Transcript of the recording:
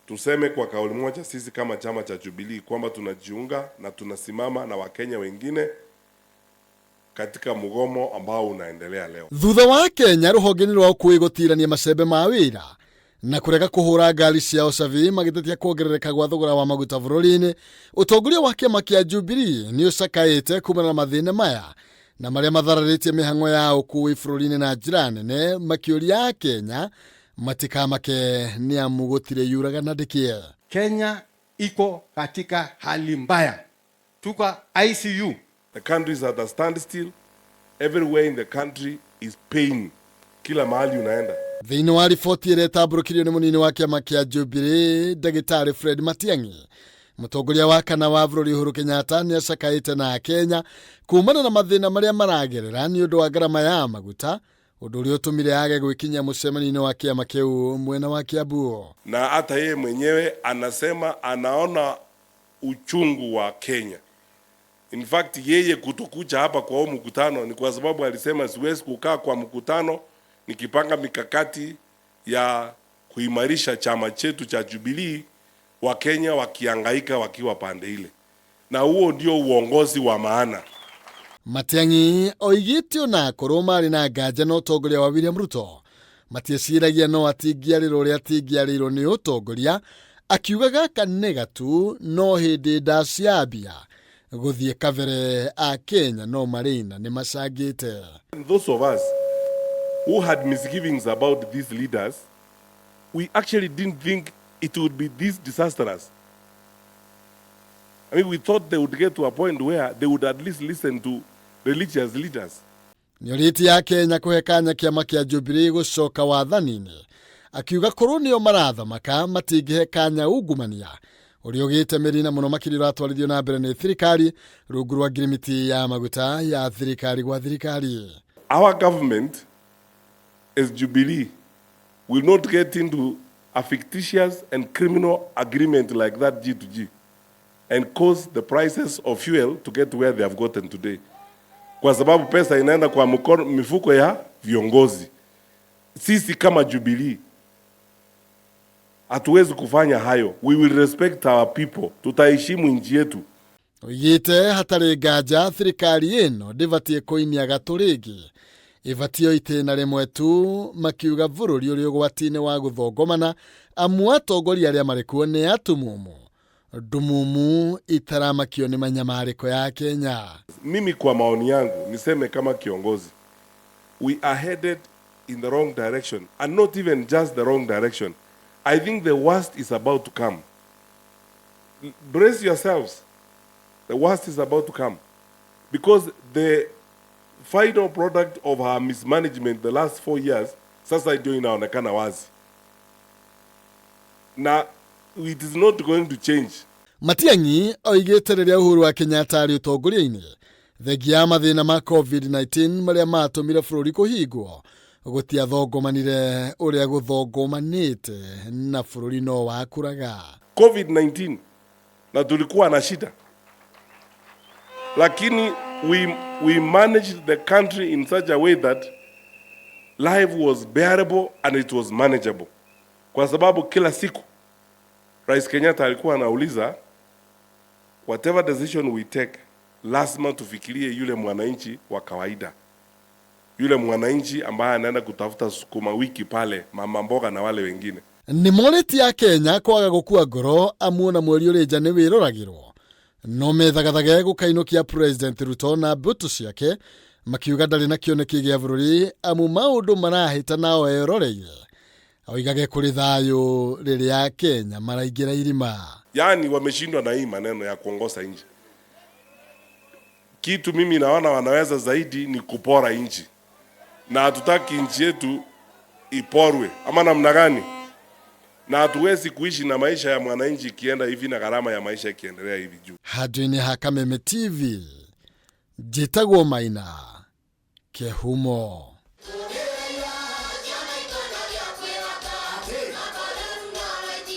tuseme kwa kauli moja sisi kama chama cha Jubilee kwamba tunajiunga na tunasimama na Wakenya wengine katika mgomo ambao unaendelea leo. Thutha wa Kenya ruhonge rwa kuigotirania macembe ma wira na kurega kuhura ngari ciao cabi magitetia kuongerereka gwa thogora wa maguta bururi-ini, utongoria wa kiama kia Jubilee ni ucakaite kumana na mathina maya na maria mathararitie mihango ya ukui bururi-ini na njira nene, makiuria Kenya matikamake ni amu gutire yuraga na ndikie. Kenya iko katika hali mbaya, tuko ICU. The country is at a standstill. Everywhere in the country is pain. Kila mahali unaenda. Thiini wa riboti ĩrĩa ĩtambũrũkirio nĩ mũnini wa kĩama kĩa Jubilee Ndagĩtarĩ Fred Matiang'i, mũtongoria wa kana wa bũrũri Uhuru Kenyatta nĩ acakaĩte na Kenya kumana na mathĩna marĩa maragerera nĩ ũndũ wa ngarama ya maguta, ũndũ ũrĩa ũtũmire age gwĩkinyia mũcemanio wa kĩama kĩu mwena wa Kiambu. Na hata yeye mwenyewe anasema anaona uchungu wa Kenya. In fact, yeye kutokuja hapa kwa huu mkutano ni kwa sababu alisema siwezi kukaa kwa mkutano nikipanga mikakati ya kuimarisha chama chetu cha Jubilee, wa Kenya wakihangaika wakiwa pande ile. Na huo ndio uongozi wa maana. Matiang'i oigĩte ona korwo marĩ na nganja na ũtongoria wa William Ruto matieciragia no atingiarĩrwo ũrĩa atingiarĩirwo nĩ ũtongoria, akiuga gaka nĩ gatu no hĩndĩ ndaciambia gũthiĩ kabere a Kenya no marĩna nĩ macangĩte. Those of us who had misgivings about these leaders, we actually didn't think it would be this disastrous. I mean, we thought they would get to a point where they would at least listen to religious leaders. Nĩorĩtie ya Kenya kũhe kanya kĩama kĩa Jubilee gũcoka wathani-inĩ, akiuga korwo nĩo marathamaka matingĩhe kanya ungumania ũrĩa ũgĩte mĩrina mũno makĩria ũratwarithio na mbere nĩ thirikari rungu rwa ngirimiti ya maguta ya thirikari gwa thirikari. Our government as Jubilee will not get into a fictitious and criminal agreement like that G2G and cause the prices of fuel to get where they have gotten today. Kwa sababu pesa inaenda kwa mifuko ya viongozi. Sisi kama Jubilee hatuwezi kufanya hayo. We will respect our people. Tutaheshimu nchi yetu. Oigĩte hatarĩ nganja thirikari ĩno ndĩbatiĩ kũinia gatũ rĩngĩ, ĩbatiĩ itĩna rĩmwe tu, makiuga bũrũri ũrĩ ũgwati-inĩ wa gũthongomana amu atongoria arĩa marĩ kuo nĩ atumumu, ndumumu itaramakio nĩ manyamarĩko ya Kenya. Mimi kwa maoni yangu niseme kama kiongozi, we are headed in the wrong direction, and not even just the wrong direction. I think the worst is about to come. Brace yourselves. The worst is about to come. Because the final product of our mismanagement the last 4 years, sasa ndio inaonekana wazi. Na it is not going to change. Matiang'i oigĩte rĩrĩa Uhuru wa Kenyatta arĩ ũtongoria-inĩ thengia ya mathĩna ma COVID-19 marĩa matũmire bũrũri kũhingwo, gũtiathongomanire ũrĩa gũthongomanĩte na bũrũri no wakũraga. COVID-19 na tulikuwa na shida, lakini we managed the country in such a way that life was bearable and it was manageable. Kwa sababu kila siku Rais Kenyatta alikuwa anauliza, whatever decision we take, lazima tufikirie yule mwananchi wa kawaida, yule mwananchi ambaye anaenda kutafuta sukuma wiki pale, mama mboga na wale wengine. Nĩ morĩti ya Kenya kwaga gũkua ngoro amu na mweri ũrĩ nja nĩ wĩroragĩrwo, no methagathage gũkainũkia President Ruto na mbũtũ ciake, makiuga ndarĩ na kĩoneki gĩa bũrũri amu maũndũ marahĩta nao eroreire, oigage kũrĩ thayũ rĩrĩa Kenya maraingĩra irima. Yani wameshindwa na hii maneno ya kuongoza nchi. Kitu mimi naona wanaweza zaidi ni kupora nchi, na hatutaki nchi yetu iporwe ama namna gani, na hatuwezi kuishi na maisha ya mwananchi ikienda hivi na gharama ya maisha ikiendelea hivi juu. Handũ-inĩ ha Kameme TV, njĩtagwo Maina Kĩhumo.